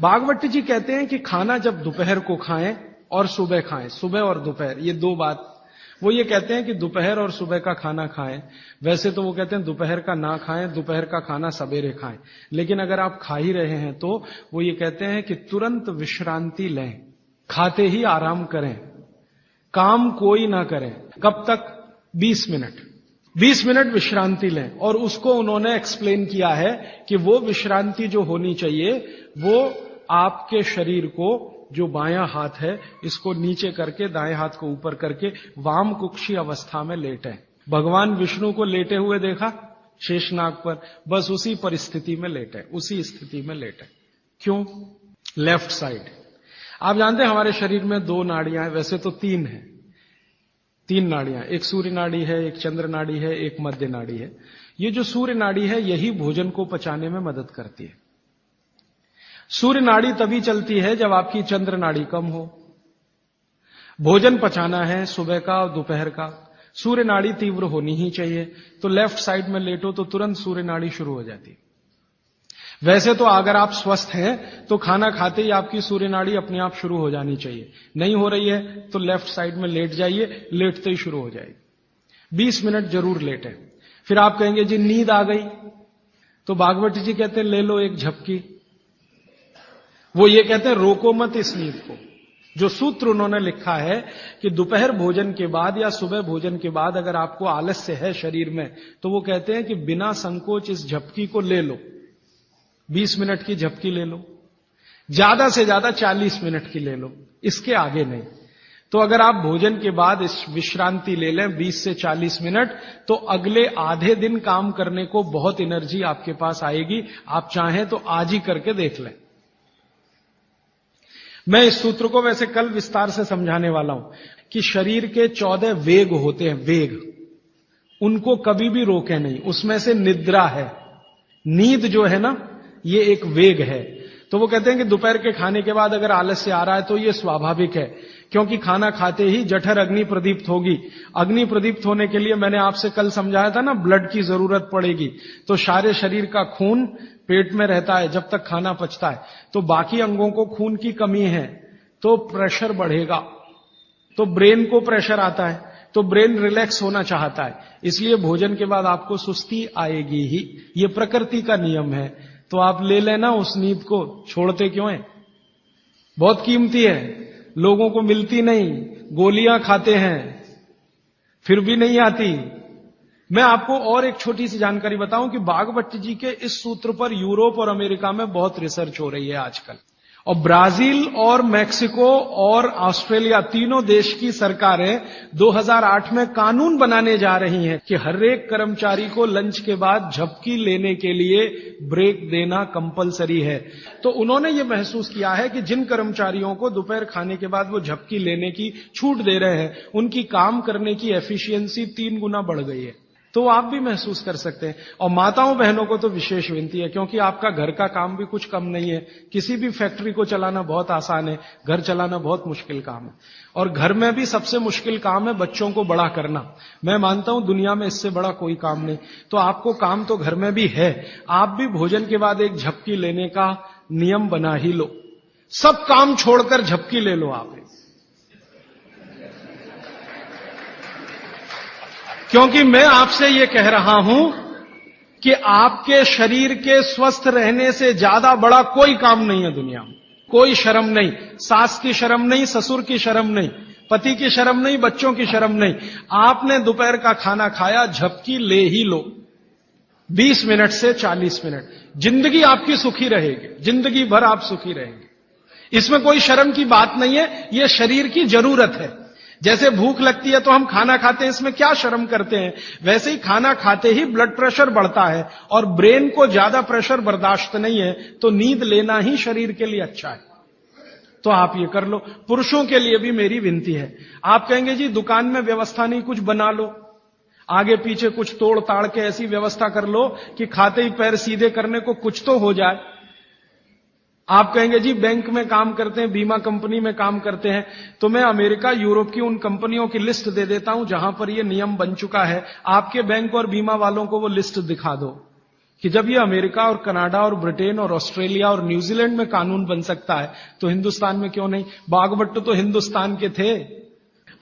भागवत जी कहते हैं कि खाना जब दोपहर को खाएं और सुबह खाएं, सुबह और दोपहर, ये दो बात। वो ये कहते हैं कि दोपहर और सुबह का खाना खाएं। वैसे तो वो कहते हैं दोपहर का ना खाएं, दोपहर का खाना सवेरे खाएं। लेकिन अगर आप खा ही रहे हैं तो वो ये कहते हैं कि तुरंत विश्रांति लें, खाते ही आराम करें, काम कोई ना करें। कब तक? 20 मिनट। 20 मिनट विश्रांति लें। और उसको उन्होंने एक्सप्लेन किया है कि वो विश्रांति जो होनी चाहिए वो आपके शरीर को, जो बायां हाथ है इसको नीचे करके दाएं हाथ को ऊपर करके वाम कुक्षी अवस्था में लेटें। भगवान विष्णु को लेटे हुए देखा शेषनाग पर, बस उसी परिस्थिति में लेटें, उसी स्थिति में लेटें। क्यों? Left side. आप जानते हैं हमारे शरीर में 2 नाड़ियां हैं, वैसे तो 3 हैं, 3 नाड़ियां, एक सूर्य नाड़ी है, एक चंद्र नाड़ी है, एक मध्य नाड़ी है। ये जो सूर्य नाड़ी है यही भोजन को पचाने में मदद करती है। सूर्य नाड़ी तभी चलती है जब आपकी चंद्र नाड़ी कम हो। भोजन पचाना है सुबह का और दोपहर का, सूर्य नाड़ी तीव्र होनी ही चाहिए। तो लेफ्ट साइड में लेटो तो तुरंत सूर्य नाड़ी शुरू हो जाती है। वैसे तो अगर आप स्वस्थ हैं तो खाना खाते ही आपकी सूर्य नाड़ी अपने आप शुरू हो जानी चाहिए। नहीं हो रही है तो लेफ्ट साइड में लेट जाइए, लेटते ही शुरू हो जाएगी। 20 मिनट जरूर लेटें। फिर आप कहेंगे जी नींद आ गई, तो भागवत जी कहते हैं ले लो एक झपकी। वो ये कहते हैं रोको मत इस नींद को। जो सूत्र उन्होंने लिखा है कि दोपहर भोजन के बाद या सुबह भोजन के बाद अगर आपको आलस्य है शरीर में, तो वो कहते हैं कि बिना संकोच इस झपकी को ले लो। 20 मिनट की झपकी ले लो, ज्यादा से ज्यादा 40 मिनट की ले लो, इसके आगे नहीं। तो अगर आप भोजन के बाद इस विश्रांति ले लें 20 से 40 मिनट, तो अगले आधे दिन काम करने को बहुत एनर्जी आपके पास आएगी। आप चाहें तो आज ही करके देख लें। मैं इस सूत्र को वैसे कल विस्तार से समझाने वाला हूं कि शरीर के 14 वेग होते हैं, वेग, उनको कभी भी रोके नहीं। उसमें से निद्रा है, नींद जो है ना, ये एक वेग है। तो वो कहते हैं कि दोपहर के खाने के बाद अगर आलस्य आ रहा है तो ये स्वाभाविक है, क्योंकि खाना खाते ही जठर अग्नि प्रदीप्त होगी। अग्नि प्रदीप्त होने के लिए मैंने आपसे कल समझाया था ना, ब्लड की जरूरत पड़ेगी। तो सारे शरीर का खून पेट में रहता है जब तक खाना पचता है, तो बाकी अंगों को खून की कमी है तो प्रेशर बढ़ेगा, तो ब्रेन को प्रेशर आता है, तो ब्रेन रिलैक्स होना चाहता है, इसलिए भोजन के बाद आपको सुस्ती आएगी ही। ये प्रकृति का नियम है। तो आप ले लेना उस नींद को, छोड़ते क्यों हैं? बहुत कीमती है, लोगों को मिलती नहीं, गोलियां खाते हैं फिर भी नहीं आती। मैं आपको और एक छोटी सी जानकारी बताऊं कि भागवत जी के इस सूत्र पर यूरोप और अमेरिका में बहुत रिसर्च हो रही है आजकल। और ब्राजील और मैक्सिको और ऑस्ट्रेलिया, तीनों देश की सरकारें 2008 में कानून बनाने जा रही हैं कि हर एक कर्मचारी को लंच के बाद झपकी लेने के लिए ब्रेक देना कंपलसरी है। तो उन्होंने ये महसूस किया है कि जिन कर्मचारियों को दोपहर खाने के बाद वो झपकी लेने की छूट दे रहे हैं, उनकी काम करने की एफिशिएंसी 3 गुना बढ़ गई है। तो आप भी महसूस कर सकते हैं। और माताओं बहनों को तो विशेष विनती है, क्योंकि आपका घर का काम भी कुछ कम नहीं है। किसी भी फैक्ट्री को चलाना बहुत आसान है, घर चलाना बहुत मुश्किल काम है। और घर में भी सबसे मुश्किल काम है बच्चों को बड़ा करना। मैं मानता हूं दुनिया में इससे बड़ा कोई काम नहीं। तो आपको काम तो घर में भी है, आप भी भोजन के बाद एक झपकी लेने का नियम बना ही लो। सब काम छोड़कर झपकी ले लो आप, क्योंकि मैं आपसे यह कह रहा हूं कि आपके शरीर के स्वस्थ रहने से ज्यादा बड़ा कोई काम नहीं है दुनिया में। कोई शर्म नहीं, सास की शर्म नहीं, ससुर की शर्म नहीं, पति की शर्म नहीं, बच्चों की शर्म नहीं। आपने दोपहर का खाना खाया, झपकी ले ही लो 20 मिनट से 40 मिनट। जिंदगी आपकी सुखी रहेगी, जिंदगी भर आप सुखी रहेंगे। इसमें कोई शर्म की बात नहीं है, यह शरीर की जरूरत है। जैसे भूख लगती है तो हम खाना खाते हैं, इसमें क्या शर्म करते हैं, वैसे ही खाना खाते ही ब्लड प्रेशर बढ़ता है और ब्रेन को ज्यादा प्रेशर बर्दाश्त नहीं है, तो नींद लेना ही शरीर के लिए अच्छा है। तो आप ये कर लो। पुरुषों के लिए भी मेरी विनती है। आप कहेंगे जी दुकान में व्यवस्था नहीं, कुछ बना लो, आगे पीछे कुछ तोड़ ताड़ के ऐसी व्यवस्था कर लो कि खाते ही पैर सीधे करने को कुछ तो हो जाए। आप कहेंगे जी बैंक में काम करते हैं, बीमा कंपनी में काम करते हैं, तो मैं अमेरिका यूरोप की उन कंपनियों की लिस्ट दे देता हूं जहां पर यह नियम बन चुका है। आपके बैंक और बीमा वालों को वो लिस्ट दिखा दो कि जब ये अमेरिका और कनाडा और ब्रिटेन और ऑस्ट्रेलिया और न्यूजीलैंड में कानून बन सकता है तो हिंदुस्तान में क्यों नहीं? बागभट्ट तो हिंदुस्तान के थे।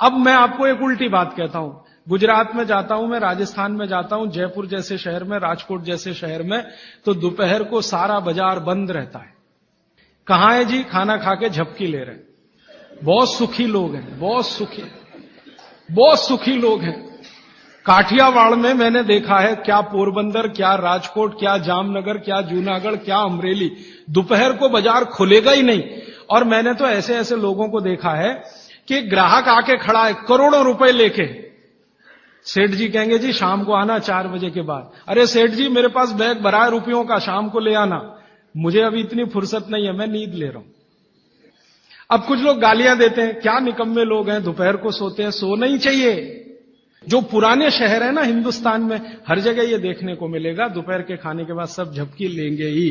अब मैं आपको एक उल्टी बात कहता हूं, गुजरात में जाता हूं, मैं राजस्थान में जाता हूं, जयपुर जैसे शहर में, राजकोट जैसे शहर में, तो दोपहर को सारा बाजार बंद रहता है। कहां है जी? खाना खा के झपकी ले रहे हैं। बहुत सुखी लोग हैं, बहुत सुखी लोग हैं। काठियावाड़ में मैंने देखा है, क्या पोरबंदर, क्या राजकोट, क्या जामनगर, क्या जूनागढ़, क्या अमरेली, दोपहर को बाजार खुलेगा ही नहीं। और मैंने तो ऐसे ऐसे लोगों को देखा है कि ग्राहक आके खड़ा है करोड़ों रुपए लेके, सेठ जी कहेंगे जी शाम को आना 4 बजे के बाद। अरे सेठ जी मेरे पास बैग भरा है रुपयों का, शाम को ले आना, मुझे अभी इतनी फुर्सत नहीं है, मैं नींद ले रहा हूं। अब कुछ लोग गालियां देते हैं, क्या निकम्मे लोग हैं, दोपहर को सोते हैं। सोना ही चाहिए। जो पुराने शहर है ना हिंदुस्तान में, हर जगह ये देखने को मिलेगा, दोपहर के खाने के बाद सब झपकी लेंगे ही।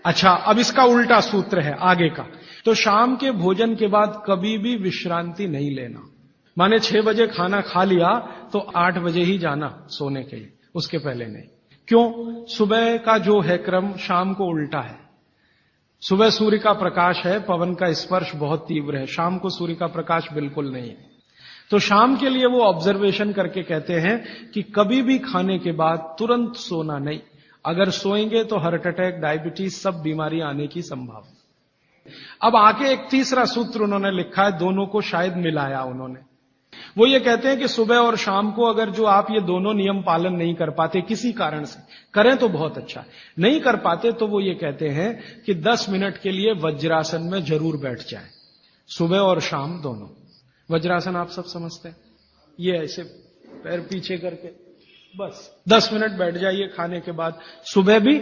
अच्छा, अब इसका उल्टा सूत्र है आगे का। तो शाम के भोजन के बाद कभी भी विश्रांति नहीं लेना। माने 6 बजे खाना खा लिया तो 8 बजे ही जाना सोने के लिए, उसके पहले नहीं। क्यों? सुबह का जो है क्रम शाम को उल्टा है। सुबह सूर्य का प्रकाश है, पवन का स्पर्श बहुत तीव्र है, शाम को सूर्य का प्रकाश बिल्कुल नहीं है। तो शाम के लिए वो ऑब्जर्वेशन करके कहते हैं कि कभी भी खाने के बाद तुरंत सोना नहीं। अगर सोएंगे तो हार्ट अटैक, डायबिटीज, सब बीमारियां आने की संभावना। अब आके एक तीसरा सूत्र उन्होंने लिखा है, दोनों को शायद मिलाया उन्होंने। वो ये कहते हैं कि सुबह और शाम को अगर जो आप ये दोनों नियम पालन नहीं कर पाते किसी कारण से, करें तो बहुत अच्छा, नहीं कर पाते तो वो ये कहते हैं कि 10 मिनट के लिए वज्रासन में जरूर बैठ जाए, सुबह और शाम दोनों। वज्रासन आप सब समझते हैं, ये ऐसे पैर पीछे करके बस 10 मिनट बैठ जाइए खाने के बाद, सुबह भी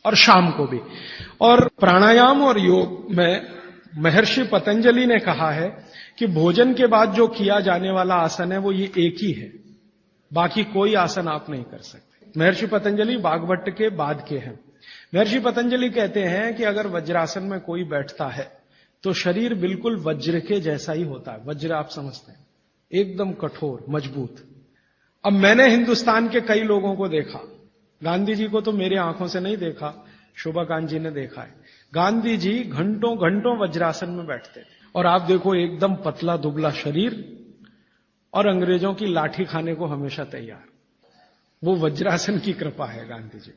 और शाम को भी। और प्राणायाम और योग में महर्षि पतंजलि ने कहा है कि भोजन के बाद जो किया जाने वाला आसन है वो ये एक ही है, बाकी कोई आसन आप नहीं कर सकते। महर्षि पतंजलि बागभट्ट के बाद के हैं। महर्षि पतंजलि कहते हैं कि अगर वज्रासन में कोई बैठता है तो शरीर बिल्कुल वज्र के जैसा ही होता है। वज्र आप समझते हैं, एकदम कठोर मजबूत। अब मैंने हिंदुस्तान के कई लोगों को देखा, गांधी जी को तो मेरी आंखों से नहीं देखा, शोभाकांत जी ने देखा है। गांधी जी घंटों घंटों वज्रासन में बैठते थे और आप देखो एकदम पतला दुबला शरीर और अंग्रेजों की लाठी खाने को हमेशा तैयार। वो वज्रासन की कृपा है गांधी जी।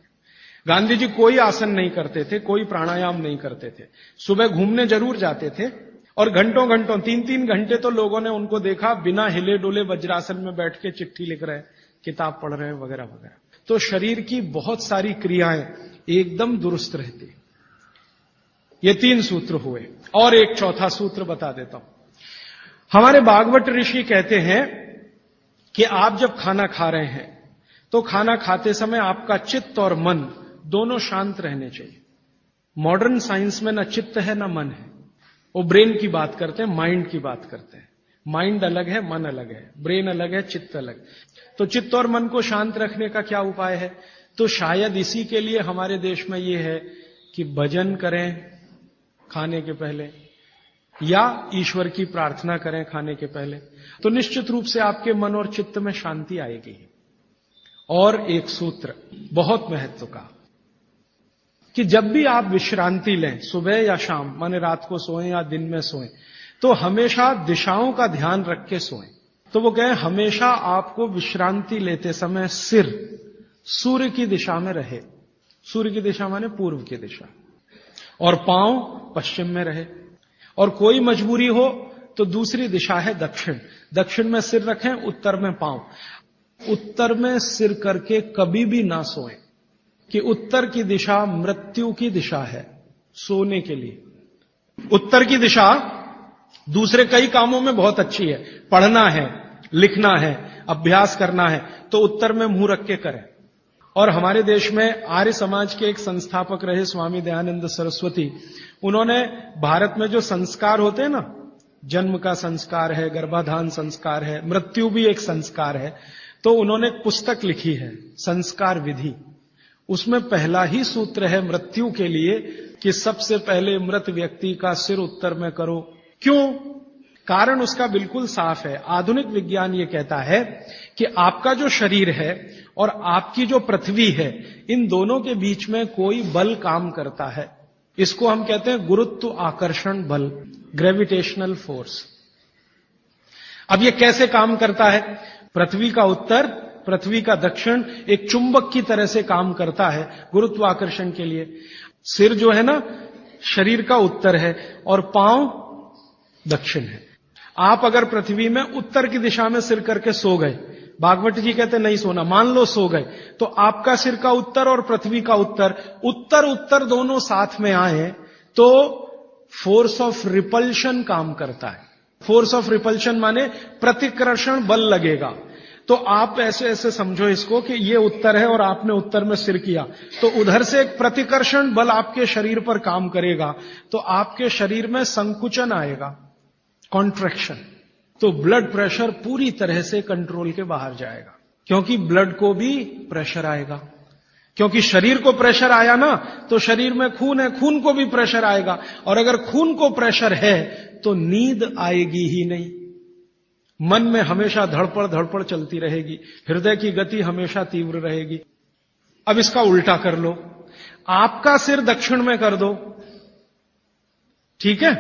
गांधी जी कोई आसन नहीं करते थे, कोई प्राणायाम नहीं करते थे। सुबह घूमने जरूर जाते थे और घंटों घंटों 3-3 घंटे तो लोगों ने उनको देखा बिना हिले डोले वज्रासन में बैठ के चिट्ठी लिख रहे, किताब पढ़ रहे वगैरह वगैरह। तो शरीर की बहुत सारी क्रियाएं एकदम दुरुस्त रहती। ये 3 सूत्र हुए और एक चौथा सूत्र बता देता हूं। हमारे भागवत ऋषि कहते हैं कि आप जब खाना खा रहे हैं तो खाना खाते समय आपका चित्त और मन दोनों शांत रहने चाहिए। मॉडर्न साइंस में ना चित्त है ना मन है, वो ब्रेन की बात करते हैं, माइंड की बात करते हैं। माइंड अलग है, मन अलग है, ब्रेन अलग है, चित्त अलग। तो चित्त और मन को शांत रखने का क्या उपाय है? तो शायद इसी के लिए हमारे देश में ये है कि भजन करें खाने के पहले या ईश्वर की प्रार्थना करें खाने के पहले, तो निश्चित रूप से आपके मन और चित्त में शांति आएगी। और एक सूत्र बहुत महत्व का, कि जब भी आप विश्रांति लें, सुबह या शाम, माने रात को सोएं या दिन में सोएं, तो हमेशा दिशाओं का ध्यान रख के सोएं। तो वो कहें हमेशा आपको विश्रांति लेते समय सिर सूर्य की दिशा में रहे। सूर्य की दिशा माने पूर्व की दिशा, और पांव पश्चिम में रहे। और कोई मजबूरी हो तो दूसरी दिशा है दक्षिण, दक्षिण में सिर रखें, उत्तर में पांव। उत्तर में सिर करके कभी भी ना सोएं, कि उत्तर की दिशा मृत्यु की दिशा है सोने के लिए। उत्तर की दिशा दूसरे कई कामों में बहुत अच्छी है, पढ़ना है, लिखना है, अभ्यास करना है, तो उत्तर में मुंह रख के करें। और हमारे देश में आर्य समाज के एक संस्थापक रहे स्वामी दयानंद सरस्वती, उन्होंने भारत में जो संस्कार होते हैं ना, जन्म का संस्कार है, गर्भाधान संस्कार है, मृत्यु भी एक संस्कार है, तो उन्होंने एक पुस्तक लिखी है संस्कार विधि। उसमें पहला ही सूत्र है मृत्यु के लिए कि सबसे पहले मृत व्यक्ति का सिर उत्तर में करो। क्यों? कारण उसका बिल्कुल साफ है। आधुनिक विज्ञान ये कहता है कि आपका जो शरीर है और आपकी जो पृथ्वी है, इन दोनों के बीच में कोई बल काम करता है। इसको हम कहते हैं गुरुत्व आकर्षण बल, ग्रेविटेशनल फोर्स। अब ये कैसे काम करता है? पृथ्वी का उत्तर, पृथ्वी का दक्षिण एक चुंबक की तरह से काम करता है गुरुत्वाकर्षण के लिए। सिर जो है ना, शरीर का उत्तर है और पांव दक्षिण है। आप अगर पृथ्वी में उत्तर की दिशा में सिर करके सो गए, भागवत जी कहते नहीं सोना, मान लो सो गए, तो आपका सिर का उत्तर और पृथ्वी का उत्तर, उत्तर उत्तर दोनों साथ में आए तो फोर्स ऑफ रिपल्शन काम करता है। फोर्स ऑफ रिपल्शन माने प्रतिकर्षण बल लगेगा। तो आप ऐसे ऐसे समझो इसको कि ये उत्तर है और आपने उत्तर में सिर किया, तो उधर से एक प्रतिकर्षण बल आपके शरीर पर काम करेगा, तो आपके शरीर में संकुचन आएगा, कॉन्ट्रैक्शन। तो ब्लड प्रेशर पूरी तरह से कंट्रोल के बाहर जाएगा, क्योंकि ब्लड को भी प्रेशर आएगा। क्योंकि शरीर को प्रेशर आया ना, तो शरीर में खून है, खून को भी प्रेशर आएगा, और अगर खून को प्रेशर है तो नींद आएगी ही नहीं। मन में हमेशा धड़पड़ चलती रहेगी, हृदय की गति हमेशा तीव्र रहेगी। अब इसका उल्टा कर लो, आपका सिर दक्षिण में कर दो, ठीक है?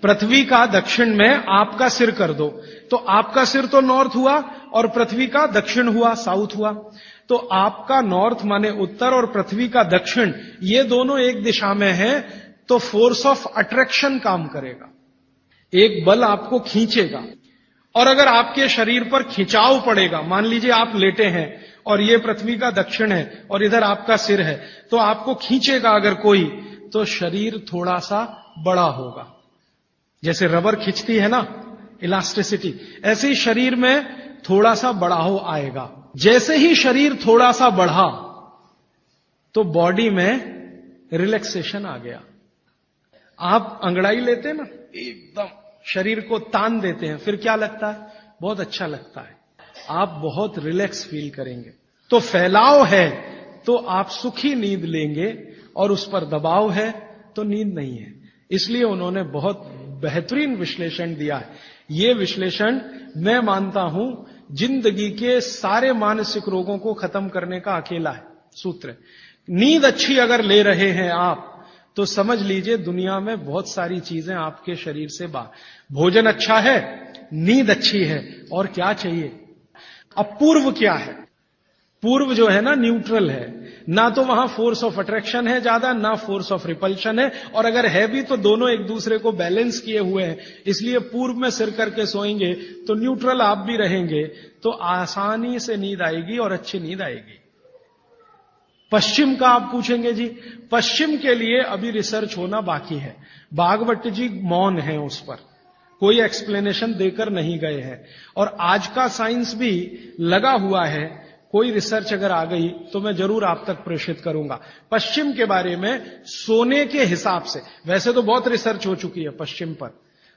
पृथ्वी का दक्षिण में आपका सिर कर दो, तो आपका सिर तो नॉर्थ हुआ और पृथ्वी का दक्षिण हुआ, साउथ हुआ। तो आपका नॉर्थ माने उत्तर और पृथ्वी का दक्षिण, ये दोनों एक दिशा में है, तो फोर्स ऑफ अट्रैक्शन काम करेगा, एक बल आपको खींचेगा। और अगर आपके शरीर पर खिंचाव पड़ेगा, मान लीजिए आप लेटे हैं और ये पृथ्वी का दक्षिण है और इधर आपका सिर है, तो आपको खींचेगा अगर कोई, तो शरीर थोड़ा सा बड़ा होगा। जैसे रबर खींचती है ना, इलास्टिसिटी, ऐसे ही शरीर में थोड़ा सा बढ़ाव आएगा। जैसे ही शरीर थोड़ा सा बढ़ा तो बॉडी में रिलैक्सेशन आ गया। आप अंगड़ाई लेते ना, एकदम शरीर को तान देते हैं, फिर क्या लगता है? बहुत अच्छा लगता है, आप बहुत रिलैक्स फील करेंगे। तो फैलाव है तो आप सुखी नींद लेंगे, और उस पर दबाव है तो नींद नहीं है। इसलिए उन्होंने बहुत बेहतरीन विश्लेषण दिया है। ये विश्लेषण मैं मानता हूं जिंदगी के सारे मानसिक रोगों को खत्म करने का अकेला है सूत्र। नींद अच्छी अगर ले रहे हैं आप, तो समझ लीजिए दुनिया में बहुत सारी चीजें आपके शरीर से बाहर। भोजन अच्छा है, नींद अच्छी है, और क्या चाहिए? अब पूर्व क्या है? पूर्व जो है ना, न्यूट्रल है, ना तो वहां फोर्स ऑफ अट्रैक्शन है ज्यादा, ना फोर्स ऑफ रिपल्शन है, और अगर है भी तो दोनों एक दूसरे को बैलेंस किए हुए हैं। इसलिए पूर्व में सिर करके सोएंगे तो न्यूट्रल आप भी रहेंगे, तो आसानी से नींद आएगी और अच्छी नींद आएगी। पश्चिम का आप पूछेंगे जी, पश्चिम के लिए अभी रिसर्च होना बाकी है। भागवत जी मौन है उस पर, कोई एक्सप्लेनेशन देकर नहीं गए हैं, और आज का साइंस भी लगा हुआ है। कोई रिसर्च अगर आ गई तो मैं जरूर आप तक प्रेषित करूंगा। पश्चिम के बारे में सोने के हिसाब से, वैसे तो बहुत रिसर्च हो चुकी है पश्चिम पर,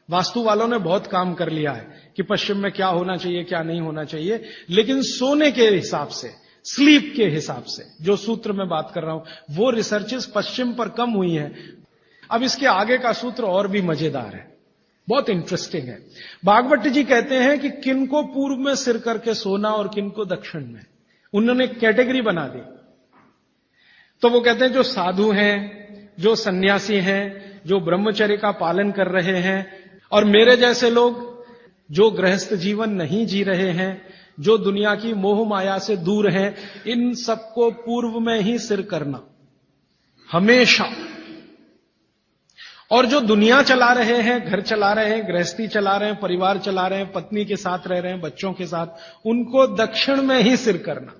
वास्तु वालों ने बहुत काम कर लिया है कि पश्चिम में क्या होना चाहिए क्या नहीं होना चाहिए, लेकिन सोने के हिसाब से, स्लीप के हिसाब से जो सूत्र में बात कर रहा हूं, वो रिसर्चेस पश्चिम पर कम हुई हैं। अब इसके आगे का सूत्र और भी मजेदार है, बहुत इंटरेस्टिंग है। भागवत जी कहते हैं कि किनको पूर्व में सिर करके सोना और किनको दक्षिण में, उन्होंने कैटेगरी बना दी। तो वो कहते हैं जो साधु हैं, जो सन्यासी हैं, जो ब्रह्मचर्य का पालन कर रहे हैं, और मेरे जैसे लोग जो गृहस्थ जीवन नहीं जी रहे हैं, जो दुनिया की मोह माया से दूर हैं, इन सबको पूर्व में ही सिर करना हमेशा। और जो दुनिया चला रहे हैं, घर चला रहे हैं, गृहस्थी चला रहे हैं, परिवार चला रहे हैं, पत्नी के साथ रह रहे हैं, बच्चों के साथ, उनको दक्षिण में ही सिर करना।